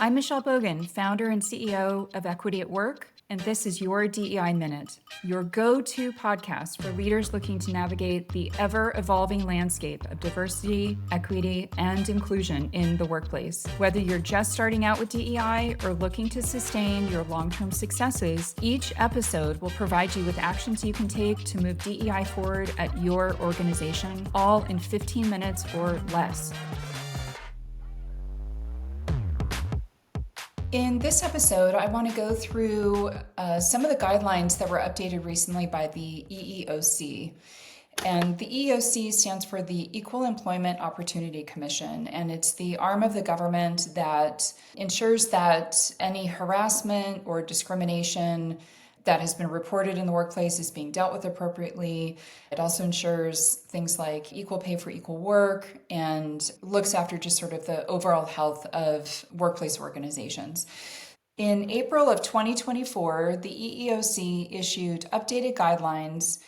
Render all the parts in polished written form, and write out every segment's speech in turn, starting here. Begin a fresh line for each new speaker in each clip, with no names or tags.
I'm Michelle Bogan, founder and CEO of Equity at Work, and this is your DEI Minute, your go-to podcast for leaders looking to navigate the ever-evolving landscape of diversity, equity, and inclusion in the workplace. Whether you're just starting out with DEI or looking to sustain your long-term successes, each episode will provide you with actions you can take to move DEI forward at your organization, all in 15 minutes or less. In this episode, I want to go through some of the guidelines that were updated recently by the EEOC. And the EEOC stands for the Equal Employment Opportunity Commission, and it's the arm of the government that ensures that any harassment or discrimination that has been reported in the workplace is being dealt with appropriately. It also ensures things like equal pay for equal work and looks after just sort of the overall health of workplace organizations. In April of 2024, the EEOC issued updated guidelines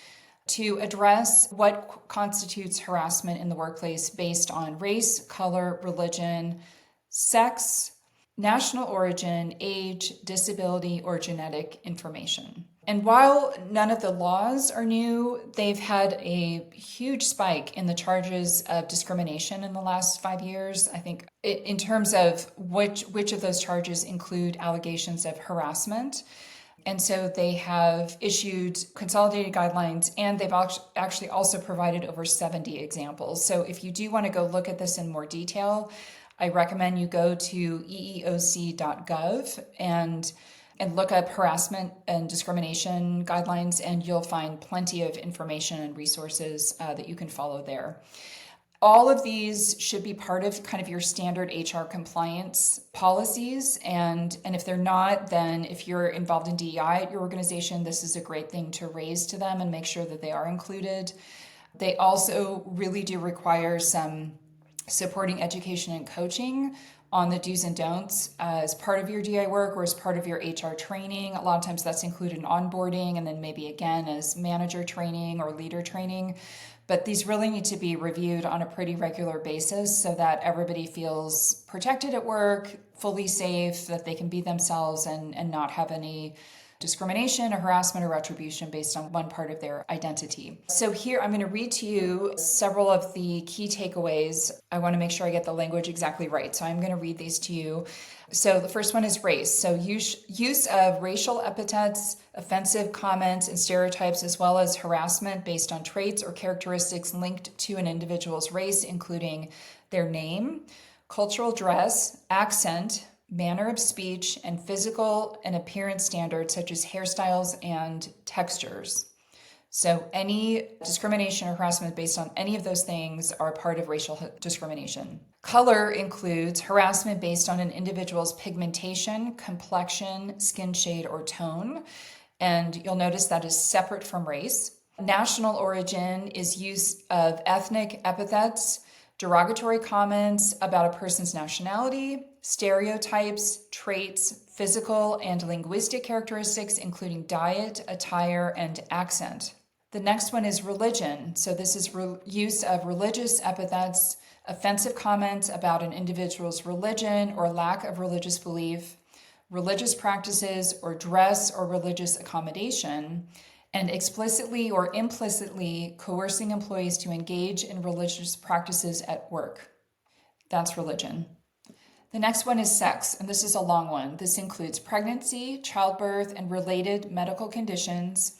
to address what constitutes harassment in the workplace based on race, color, religion, sex, national origin, age, disability, or genetic information. And while none of the laws are new, they've had a huge spike in the charges of discrimination in the last 5 years. I think in terms of which of those charges include allegations of harassment. And so they have issued consolidated guidelines, and they've actually also provided over 70 examples. So if you do want to go look at this in more detail, I recommend you go to eeoc.gov and look up harassment and discrimination guidelines, and you'll find plenty of information and resources that you can follow there. All of these should be part of kind of your standard HR compliance policies. And if they're not, then if you're involved in DEI at your organization, this is a great thing to raise to them and make sure that they are included. They also really do require some supporting education and coaching on the do's and don'ts as part of your DI work or as part of your HR training. A lot of times that's included in onboarding and then maybe again as manager training or leader training. But these really need to be reviewed on a pretty regular basis so that everybody feels protected at work, fully safe, that they can be themselves and not have any discrimination or harassment or retribution based on one part of their identity. So here I'm going to read to you several of the key takeaways. I want to make sure I get the language exactly right. So I'm going to read these to you. So the first one is race. So use of racial epithets, offensive comments, and stereotypes, as well as harassment based on traits or characteristics linked to an individual's race, including their name, cultural dress, accent, manner of speech, and physical and appearance standards such as hairstyles and textures. So any discrimination or harassment based on any of those things are part of racial discrimination. Color includes harassment based on an individual's pigmentation, complexion, skin shade, or tone. And you'll notice that is separate from race. National origin is use of ethnic epithets, derogatory comments about a person's nationality, stereotypes, traits, physical and linguistic characteristics, including diet, attire, and accent. The next one is religion. So this is use of religious epithets, offensive comments about an individual's religion or lack of religious belief, religious practices or dress or religious accommodation, and explicitly or implicitly coercing employees to engage in religious practices at work. That's religion. The next one is sex, and this is a long one. This includes pregnancy, childbirth, and related medical conditions,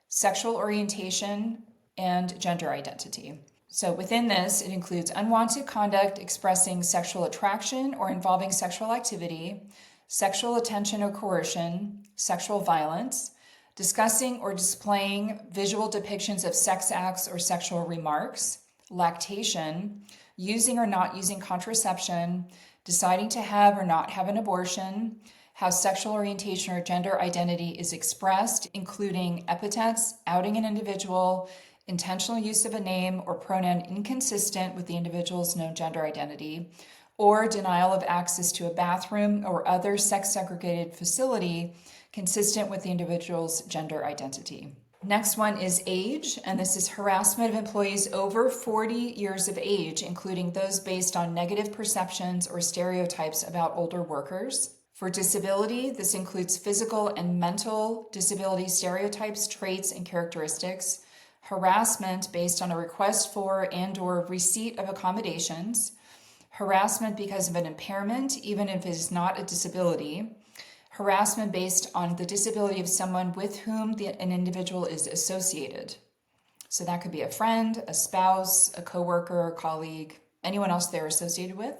sexual orientation, and gender identity. So within this, it includes unwanted conduct expressing sexual attraction or involving sexual activity, sexual attention or coercion, sexual violence, discussing or displaying visual depictions of sex acts or sexual remarks, lactation, using or not using contraception, deciding to have or not have an abortion, how sexual orientation or gender identity is expressed, including epithets, outing an individual, intentional use of a name or pronoun inconsistent with the individual's known gender identity, or denial of access to a bathroom or other sex-segregated facility consistent with the individual's gender identity. Next one is age, and this is harassment of employees over 40 years of age, including those based on negative perceptions or stereotypes about older workers. For disability, this includes physical and mental disability stereotypes, traits, and characteristics. Harassment based on a request for and/or receipt of accommodations. Harassment because of an impairment, even if it is not a disability. Harassment based on the disability of someone with whom an individual is associated. So that could be a friend, a spouse, a coworker, a colleague, anyone else they're associated with.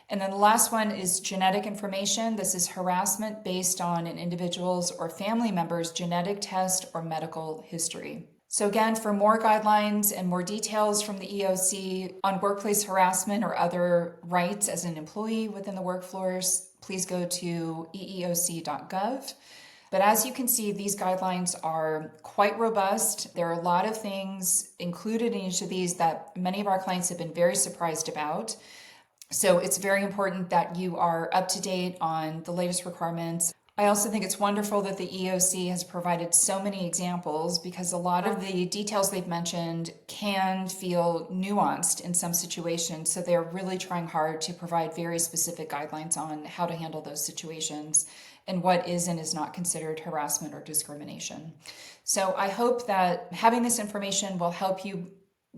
And then the last one is genetic information. This is harassment based on an individual's or family member's genetic test or medical history. So again, for more guidelines and more details from the EEOC on workplace harassment or other rights as an employee within the workforce, please go to eeoc.gov. But as you can see, these guidelines are quite robust. There are a lot of things included in each of these that many of our clients have been very surprised about. So it's very important that you are up to date on the latest requirements. I also think it's wonderful that the EEOC has provided so many examples, because a lot of the details they've mentioned can feel nuanced in some situations. So they're really trying hard to provide very specific guidelines on how to handle those situations and what is and is not considered harassment or discrimination. So I hope that having this information will help you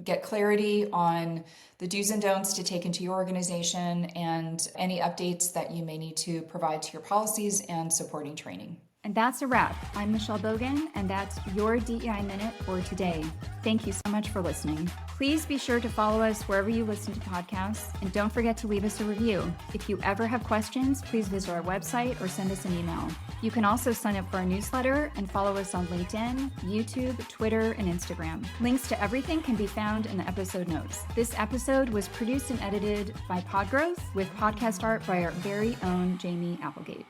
get clarity on the do's and don'ts to take into your organization and any updates that you may need to provide to your policies and supporting training.
And that's a wrap. I'm Michelle Bogan, and that's your DEI Minute for today. Thank you so much for listening. Please be sure to follow us wherever you listen to podcasts, and don't forget to leave us a review. If you ever have questions, please visit our website or send us an email. You can also sign up for our newsletter and follow us on LinkedIn, YouTube, Twitter, and Instagram. Links to everything can be found in the episode notes. This episode was produced and edited by Podgrowth, with podcast art by our very own Jamie Applegate.